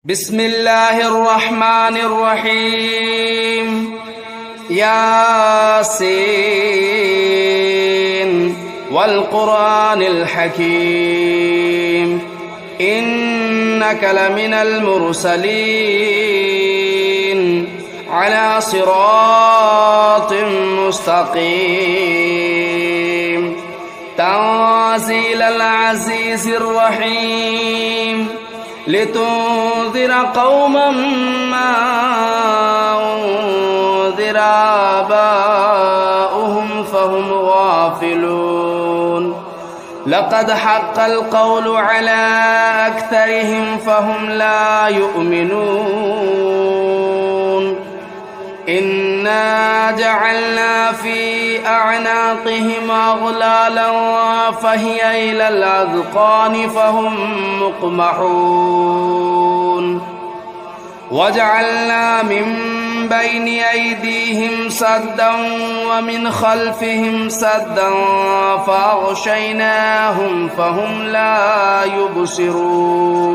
بسم الله الرحمن الرحيم ياسين والقرآن الحكيم إنك لمن المرسلين على صراط مستقيم تنزيل العزيز الرحيم لتنذر قوما ما أنذر آباؤهم فهم غافلون لقد حق القول على أكثرهم فهم لا يؤمنون إنا جعلنا في أعناقهم أغلالا فهي إلى الأذقان فهم مقمحون وجعلنا من بين أيديهم سدا ومن خلفهم سدا فأغشيناهم فهم لا يبصرون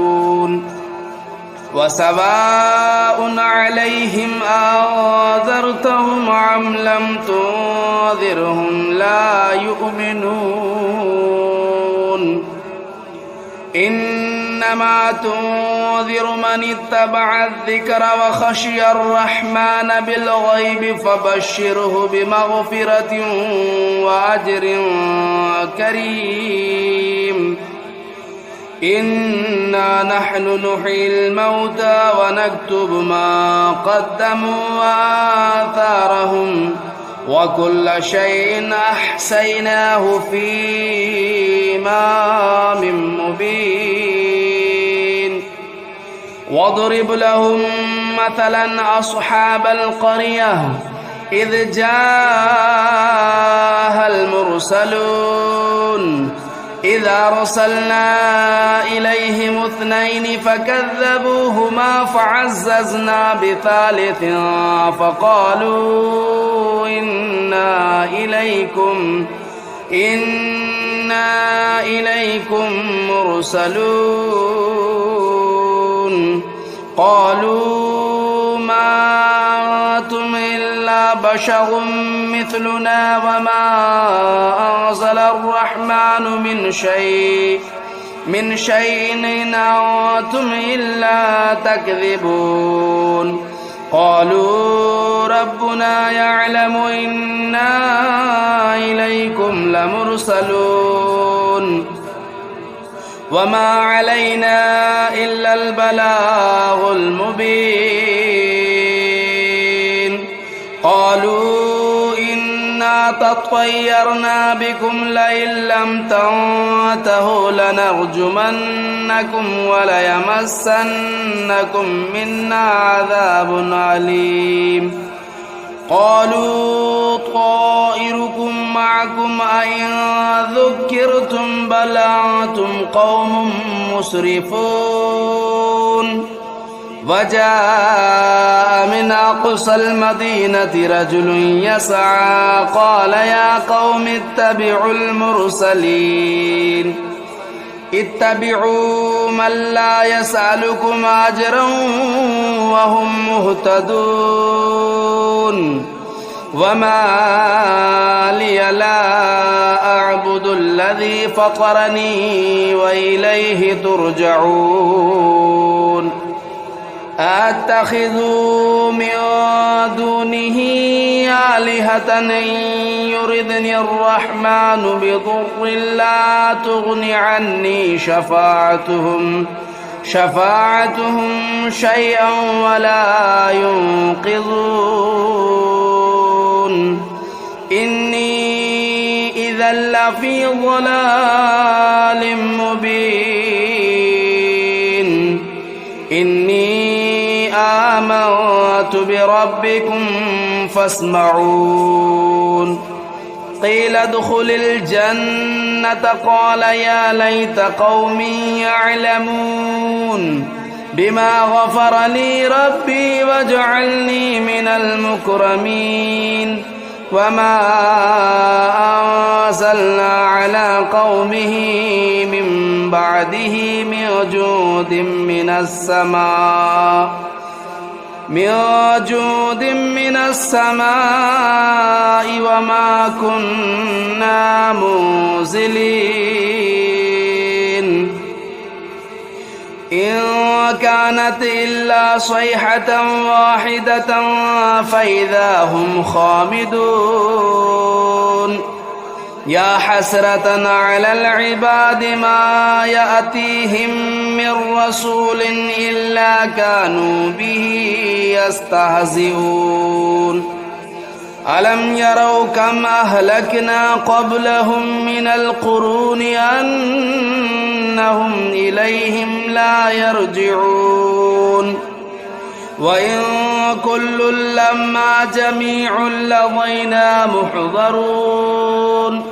وسواء عليهم أنذرتهم أم لم تنذرهم لا يؤمنون إنما تنذر من اتبع الذكر وخشي الرحمن بالغيب فبشره بمغفرة وأجر كريم إنا نحن نحيي الموتى ونكتب ما قدموا وآثارهم وكل شيء أحصيناه في إمام مبين واضرب لهم مثلا أصحاب القرية إذ جاءها المرسلون إذا أرسلنا إليهم اثنين فكذبوهما فعززنا بثالث فقالوا إنا إليكم مرسلون قالوا ما أنتم إلا بشر مثلنا وما أنزل الرحمن من شيء إن أنتم إلا تكذبون قالوا ربنا يعلم إنا إليكم لمرسلون وما علينا إلا البلاغ المبين قالوا إنا تطيرنا بكم لئن لم تنتهوا لنرجمنكم وليمسنكم منا عذاب أليم قالوا طائركم معكم أئن ذكرتم بل أنتم قوم مسرفون وجاء من أقصى المدينة رجل يسعى قال يا قوم اتبعوا المرسلين اتبعوا من لا يسألكم أجرا وهم مهتدون وما لي لا أعبد الذي فطرني وإليه ترجعون أتخذوا من دونه آلهة إن يردني الرحمن بضر لا تغن عني شفاعتهم شيئا ولا ينقذون إني إذا لفي ضلال مبين إني آمنت بربكم فاسمعون قيل ادخل الجنة قال يا ليت قومي يعلمون بما غفر لي ربي وجعلني من المكرمين وما أنزلنا على قومه من بعده من جود من السماء وما كنا منزلين إن كانت إلا صيحة واحدة فإذا هم خامدون يا حسرة على العباد ما يأتيهم من رسول إلا كانوا به يستهزئون ألم يروا كم أهلكنا قبلهم من القرون أنهم إليهم لا يرجعون وإن كل لما جميع لدينا محضرون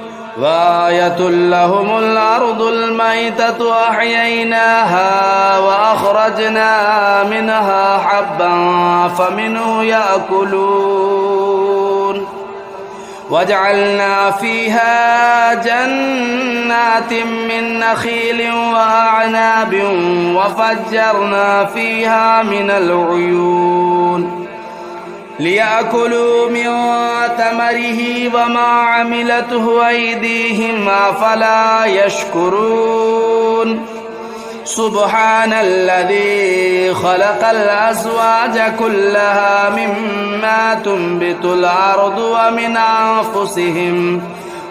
وآية لهم الأرض الميتة أحييناها وأخرجنا منها حبا فمنه يأكلون وجعلنا فيها جنات من نخيل وأعناب وفجرنا فيها من العيون ليأكلوا من ثمره وما عملته أيديهم أفلا يشكرون سبحان الذي خلق الأزواج كلها مما تنبت الأرض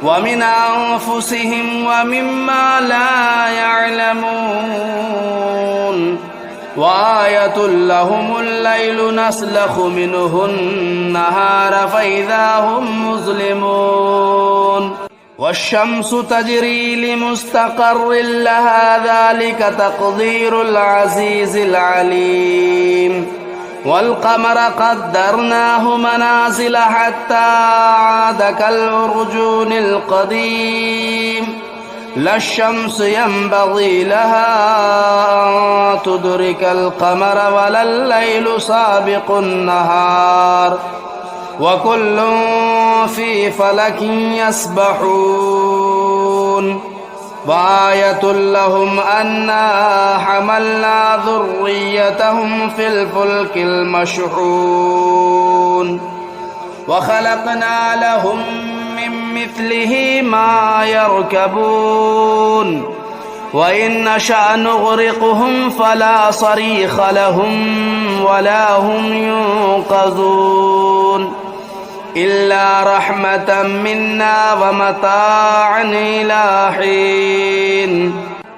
ومن أنفسهم ومما لا يعلمون وآية لهم الليل نسلخ منه النهار فإذا هم مظلمون والشمس تجري لمستقر لها ذلك تقدير العزيز العليم والقمر قدرناه منازل حتى عاد كالعرجون القديم لا الشمس ينبغي لها أن تدرك القمر ولا الليل سابق النهار وكل في فلك يسبحون وآية لهم أنا حملنا ذريتهم في الفلك المشحون وخلقنا لهم من مثله ما يركبون وإن نشأ نغرقهم فلا صريخ لهم ولا هم ينقذون إلا رحمة منا ومتاعا إلى حين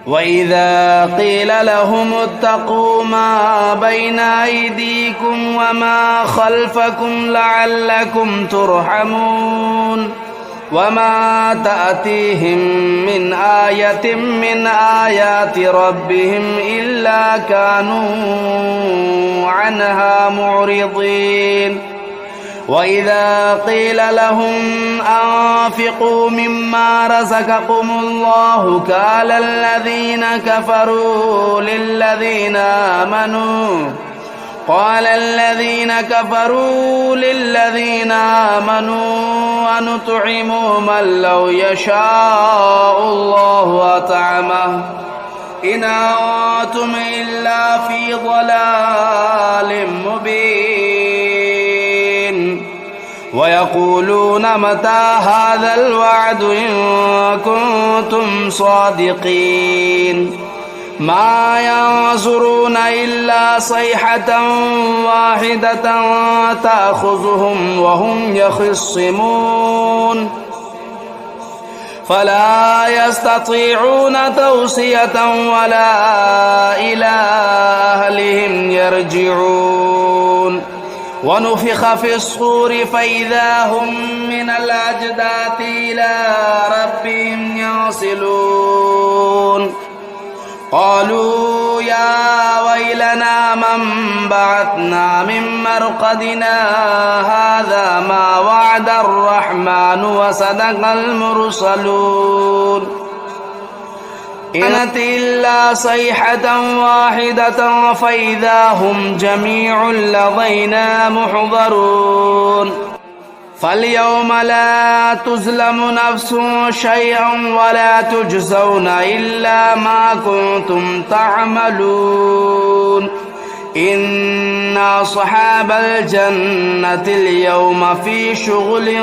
وإذا قيل لهم اتقوا ما بين أيديكم وما خلفكم لعلكم ترحمون وما تأتيهم من آية من آيات ربهم إلا كانوا عنها معرضين وإذا قيل لهم أنفقوا مما رزقكم الله قال الذين كفروا للذين آمنوا ونطعم من لو يشاء الله أطعمه إن أنتم إلا في ضلال مبين ويقولون متى هذا الوعد إن كنتم صادقين ما ينظرون إلا صيحة واحدة تأخذهم وهم يخصمون فلا يستطيعون توصية ولا إلى أهلهم يرجعون ونفخ في الصور فإذا هم من الأجداث إلى ربهم ينسلون قالوا يا ويلنا من بعثنا من مرقدنا هذا ما وعد الرحمن وصدق المرسلون إنت إلا صيحة واحدة فإذا هم جميع لدينا محضرون فاليوم لا تظلم نفس شيئا ولا تجزون إلا ما كنتم تعملون إن أصحاب الجنة اليوم في شغل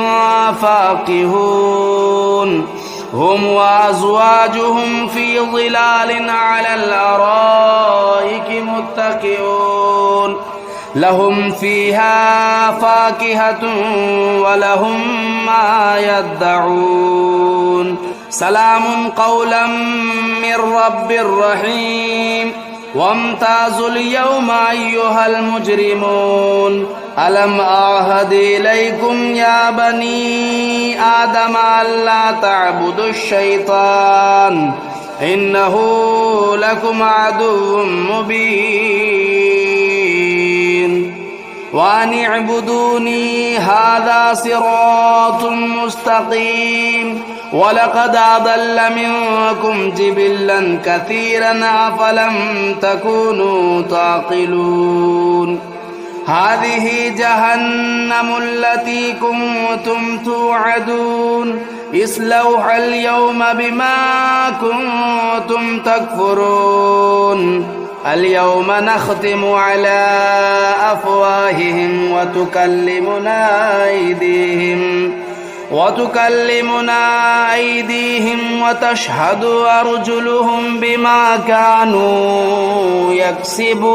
فاكهون هم وأزواجهم في ظلال على الأرائك متكئون لهم فيها فاكهة ولهم ما يدعون سلام قولا من رب رحيم وامتازوا اليوم أيها المجرمون ألم أعهد إليكم يا بني آدم ألا تعبدوا الشيطان إنه لكم عدو مبين وأن اعبدوني هذا صراط مستقيم ولقد أضل منكم جبلا كثيرا أفلم تكونوا تعقلون هذه جهنم التي كنتم توعدون اصلوها اليوم بما كنتم تكفرون اليوم نختم على أفواههم وتكلمنا أيديهم وتشهد أرجلهم بما كانوا يكسبون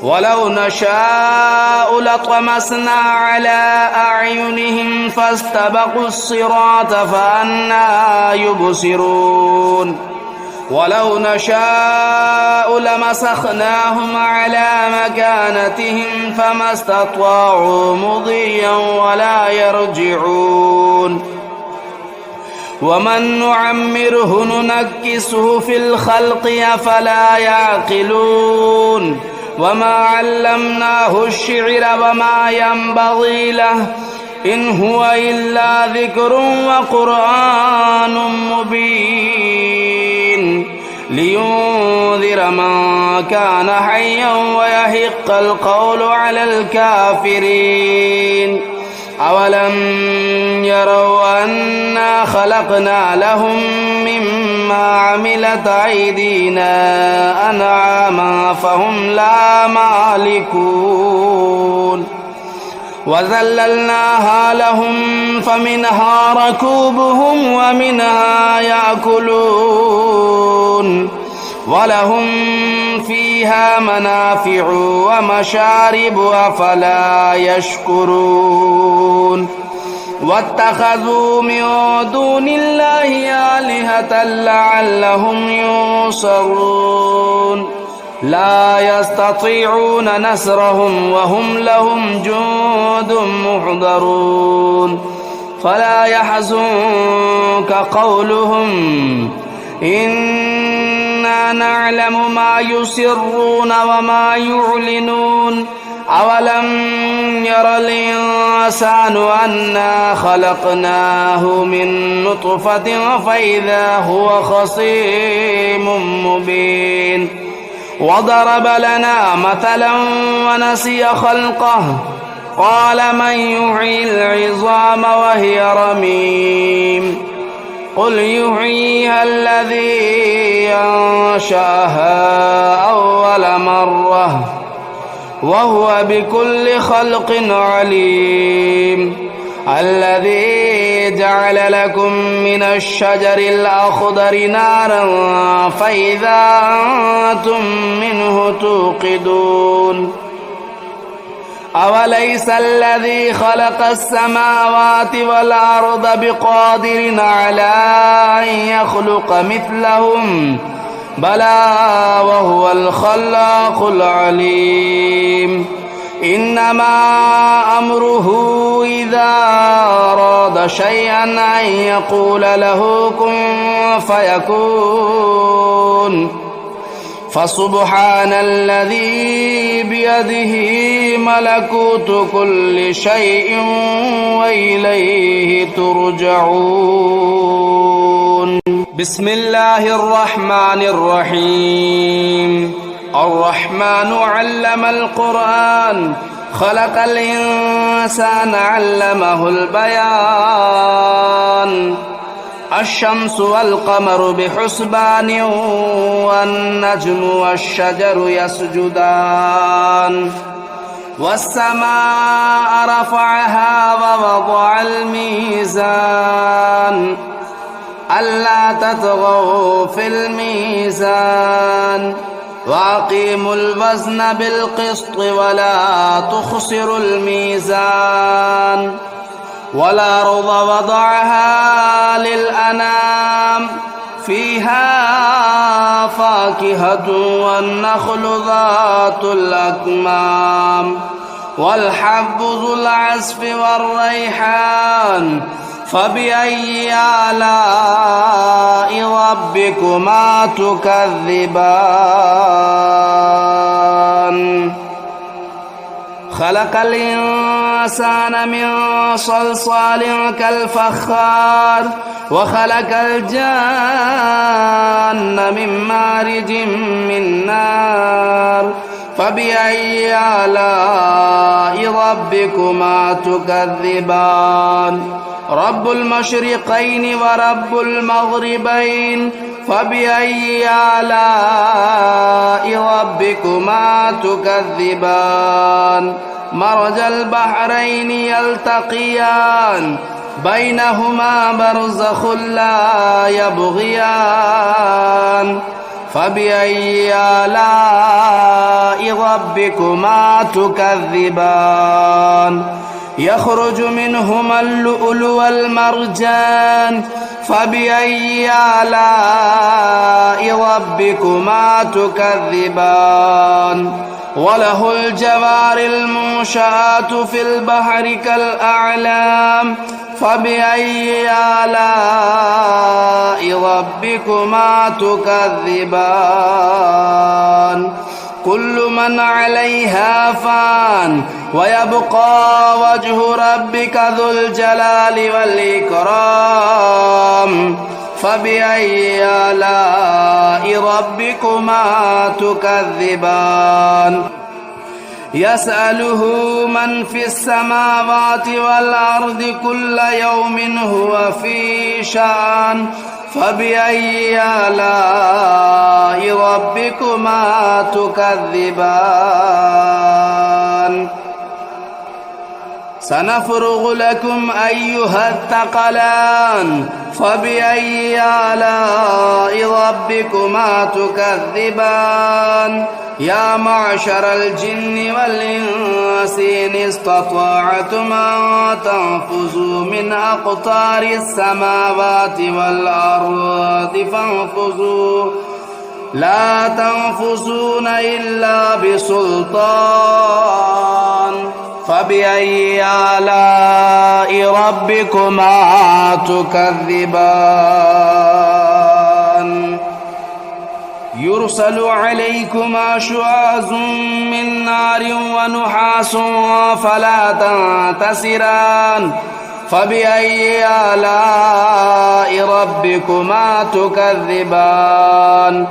ولو نشاء لطمسنا على أعينهم فاستبقوا الصراط فأنى يبصرون ولو نشاء لمسخناهم على مكانتهم فما استطاعوا مضيا ولا يرجعون ومن نعمره ننكسه في الخلق أفلا يعقلون وما علمناه الشعر وما ينبغي له إن هو إلا ذكر وقرآن مبين لينذر من كان حيا ويحق القول على الكافرين أولم يروا أنا خلقنا لهم مما عملت أيدينا أنعاما فهم لا مالكون وذللناها لهم فمنها ركوبهم ومنها يأكلون ولهم فيها منافع ومشارب أفلا يشكرون واتخذوا من دون الله آلهة لعلهم ينصرون لا يستطيعون نصرهم وهم لهم جند محضرون فلا يحزنك قولهم إنا نعلم ما يسرون وما يعلنون أولم ير الإنسان أنا خلقناه من نطفة فإذا هو خصيم مبين وضرب لنا مثلا ونسي خلقه قال من يحيي العظام وهي رميم قل يحييها الذي أنشأها أول مرة وهو بكل خلق عليم الذي جعل لكم من الشجر الأخضر نارا فإذا أنتم منه توقدون أوليس الذي خلق السماوات والأرض بقادر على أن يخلق مثلهم بلى وهو الخلاق العليم إنما أمره إذا أراد شيئا أن يقول له كن فيكون فسبحان الذي بيده ملكوت كل شيء وإليه ترجعون بسم الله الرحمن الرحيم الرحمن علم القرآن خلق الإنسان علمه البيان الشمس والقمر بحسبان والنجم والشجر يسجدان والسماء رفعها ووضع الميزان ألا تطغوا في الميزان وأقيموا الوزن بالقسط ولا تخسروا الميزان والأرض وضعها للأنام فيها فاكهة والنخل ذات الأكمام والحب ذو العصف والريحان فبأي آلاء ربكما تكذبان خلق الإنسان من صلصال كالفخار وخلق الجان من مارج من نار فبأي آلاء ربكما تكذبان رب المشرقين ورب المغربين فبأي آلاء ربكما تكذبان مرج البحرين يلتقيان بينهما برزخ لا يبغيان فبأي آلاء ربكما تكذبان يخرج منهما اللؤلؤ والمرجان فبأي آلاء ربكما تكذبان وله الجوار المنشآت في البحر كالأعلام فبأي آلاء ربكما تكذبان كل من عليها فان ويبقى وجه ربك ذو الجلال والإكرام فبأي آلاء ربكما تكذبان يسأله من في السماوات والأرض كل يوم هو في شأن فبأي آلاء ربكما تكذبان سنفرغ لكم أيها الثقلان فبأي آلاء ربكما تكذبان يا معشر الجن والإنس إن استطعتم أن تنفذوا من أقطار السماوات والأرض فانفذوا لا تنفذون إلا بسلطان فبأي آلاء ربكما تكذبان يرسل عليكما شواظ من نار ونحاس فلا تنتصران فبأي آلاء ربكما تكذبان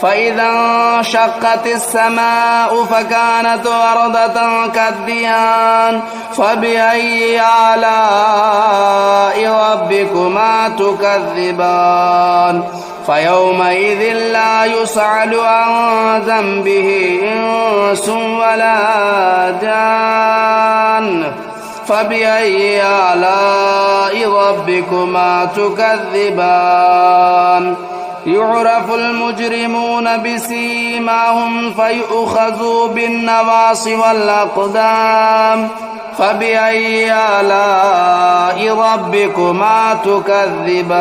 فإذا انشقت السماء فكانت وردة كالدهان فبأي آلاء ربكما تكذبان فيومئذ لا يسأل عن ذنبه إنس ولا جان فبأي آلاء ربكما تكذبان يعرف المجرمون بسيماهم فيؤخذوا بالنواصي والأقدام فبأي آلاء ربكما تكذبان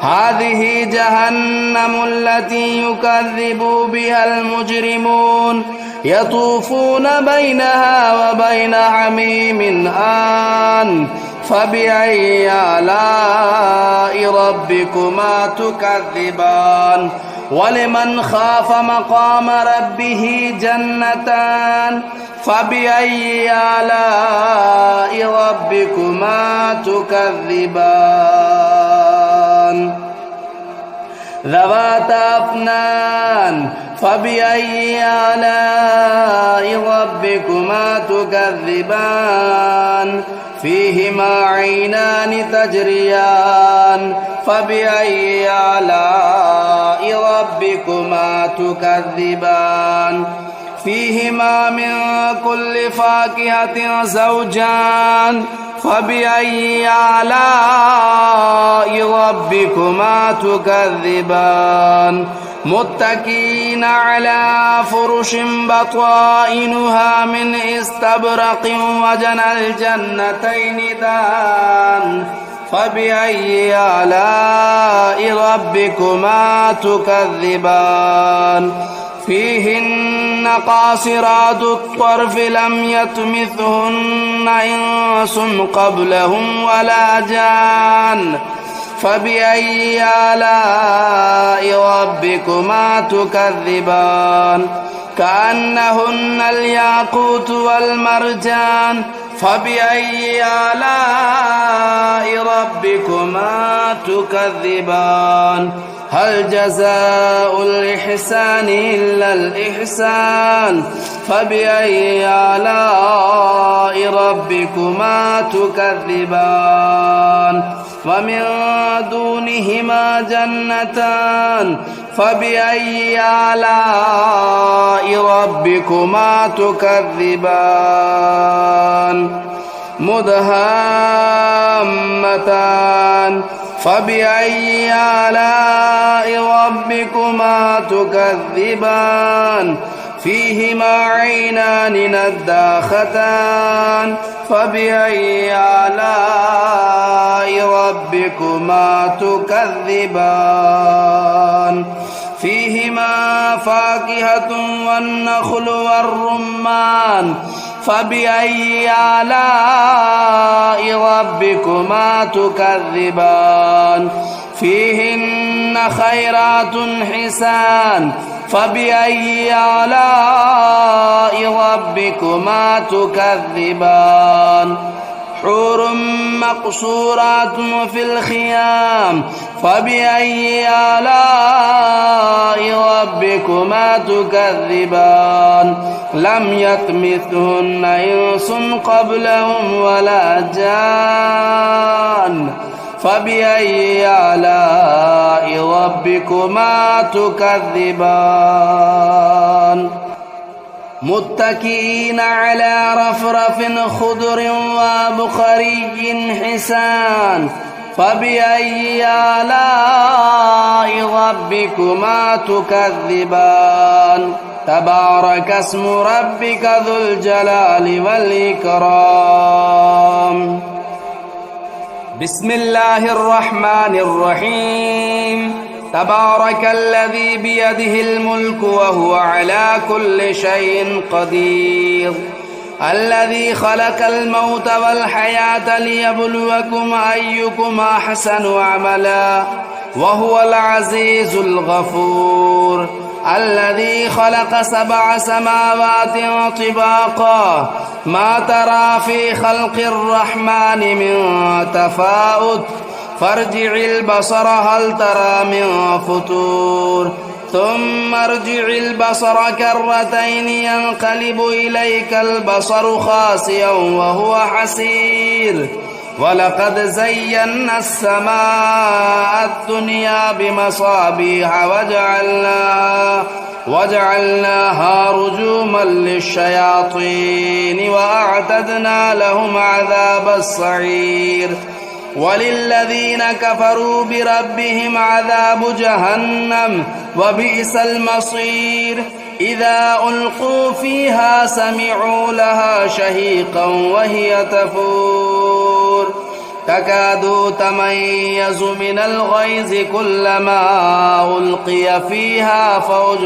هذه جهنم التي يكذب بها المجرمون يطوفون بينها وبين حميم آن فبأي آلاء ربكما تكذبان ولمن خاف مقام ربه جنتان فبأي آلاء ربكما تكذبان ذواتا أفنان فبأي آلاء ربكما تكذبان فيهما عينان تجريان فبأي آلاء ربكما تكذبان فيهما من كل فاكهة زوجان فبأي آلاء ربكما تكذبان متكئين على فرش بطائنها من استبرق وجنى الجنتين دان فبأي آلاء ربكما تكذبان فيهن قاصرات الطرف لم يطمثهن إنس قبلهم ولا جان فبأي آلاء ربكما تكذبان كأنهن الياقوت والمرجان فبأي آلاء ربكما تكذبان هل جزاء الإحسان إلا الإحسان فبأي آلاء ربكما تكذبان ومن دونهما جنتان فبأي آلاء ربكما تكذبان مدهامتان فبأي آلاء ربكما تكذبان فيهما عينان نضاختان فبأي آلاء ربكما تكذبان فيهما فاكهة والنخل والرمان فبأي آلاء ربكما تكذبان فيهن خيرات حسان فبأي آلاء ربكما تكذبان حور مقصورات في الخيام فبأي آلاء ربكما تكذبان لم يطمثهن إنس قبلهم ولا جان فبأي آلاء ربكما تكذبان متكئين على رفرف خضر وبخري حسان فبأي آلاء ربكما تكذبان تبارك اسم ربك ذو الجلال والإكرام بسم الله الرحمن الرحيم تبارك الذي بيده الملك وهو على كل شيء قدير الذي خلق الموت والحياة ليبلوكم أيكم أحسن عملا وهو العزيز الغفور الذي خلق 7 سماوات طباقا ما ترى في خلق الرحمن من تفاؤت فارجع البصر هل ترى من فطور ثم ارجع البصر كرتين ينقلب إليك البصر خاسئا وهو حسير ولقد زينا السماء الدنيا بمصابيح وجعلناها رجوما للشياطين وأعتدنا لهم عذاب السعير وللذين كفروا بربهم عذاب جهنم وبئس المصير إذا ألقوا فيها سمعوا لها شهيقا وهي تفور تكاد تميز من الغيظ كلما ألقي فيها فوج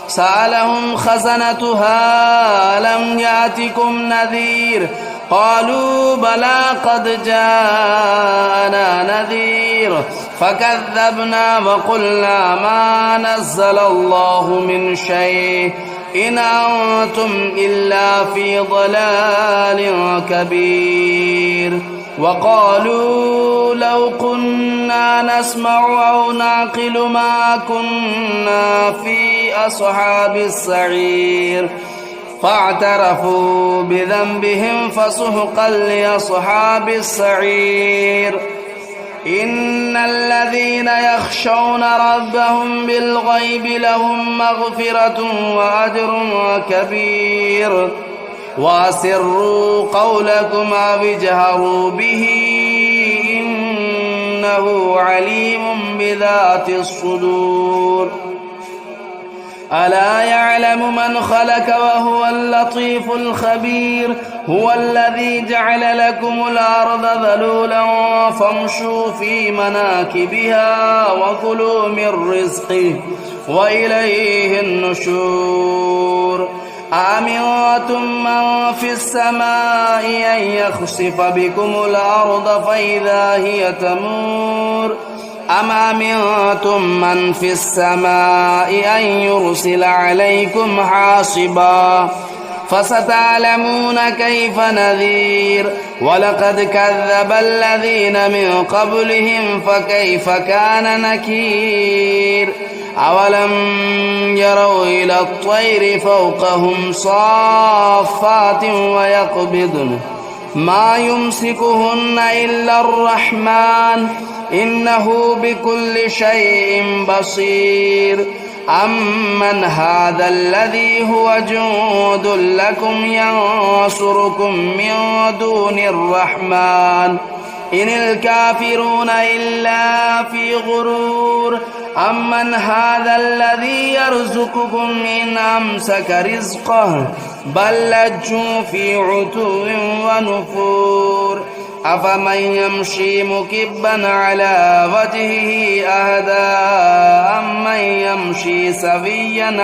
سألهم خزنتها لم يأتكم نذير قالوا بلى قد جاءنا نذير فكذبنا وقلنا ما نزل الله من شيء إن أنتم إلا في ضلال كبير وقالوا لو كنا نسمع أو نعقل ما كنا في أصحاب السعير فاعترفوا بذنبهم فسحقا لأصحاب السعير إن الذين يخشون ربهم بالغيب لهم مغفرة وأجر كبير وأسروا قولكم أو اجهروا به إنه عليم بذات الصدور ألا يعلم من خلق وهو اللطيف الخبير هو الذي جعل لكم الأرض ذلولا فامشوا في مناكبها وكلوا من رزقه وإليه النشور أأمنتم من في السماء أن يخسف بكم الأرض فإذا هي تمور أم أمنتم من في السماء أن يرسل عليكم حاصبا فستعلمون كيف نذير ولقد كذب الذين من قبلهم فكيف كان نكير أولم يروا إلى الطير فوقهم صافات ويقبضن ما يمسكهن إلا الرحمن إنه بكل شيء بصير أمن هذا الذي هو جند لكم ينصركم من دون الرحمن إن الكافرون إلا في غرور أمن هذا الذي يرزقكم إن أمسك رزقه بل لجوا في عتو ونفور أفمن يمشي مكبا على وجهه أهدى أمن يمشي سويا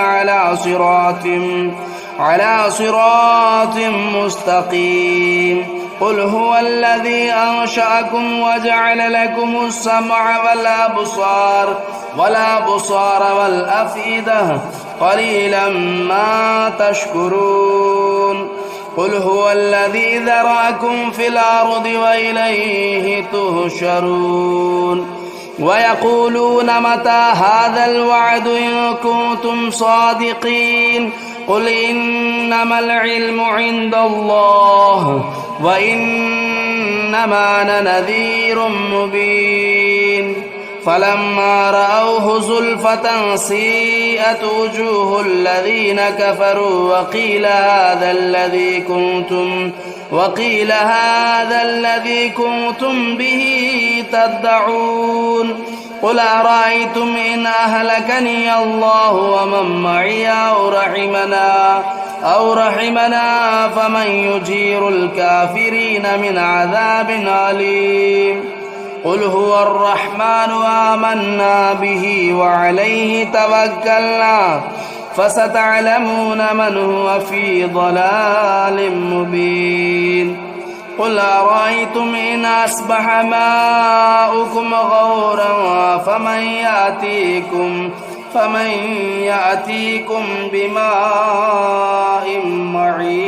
على صراط مستقيم قل هو الذي أنشأكم وجعل لكم السمع والأبصار والأفئدة قليلا ما تشكرون قل هو الذي ذرأكم في الأرض وإليه تهشرون ويقولون متى هذا الوعد إن كنتم صادقين قل إنما العلم عند الله وإنما أنا نذير مبين فلما رأوه زلفة سيئت وجوه الذين كفروا وقيل هذا الذي كنتم به تدعون قل أرأيتم إن أهلكني الله ومن معي أو رحمنا فمن يجير الكافرين من عذاب أليم قل هو الرحمن آمنا به وعليه توكلنا فستعلمون من هو في ضلال مبين قل أرأيتم إن أصبح ماؤكم غورا فمن يأتيكم بماء معين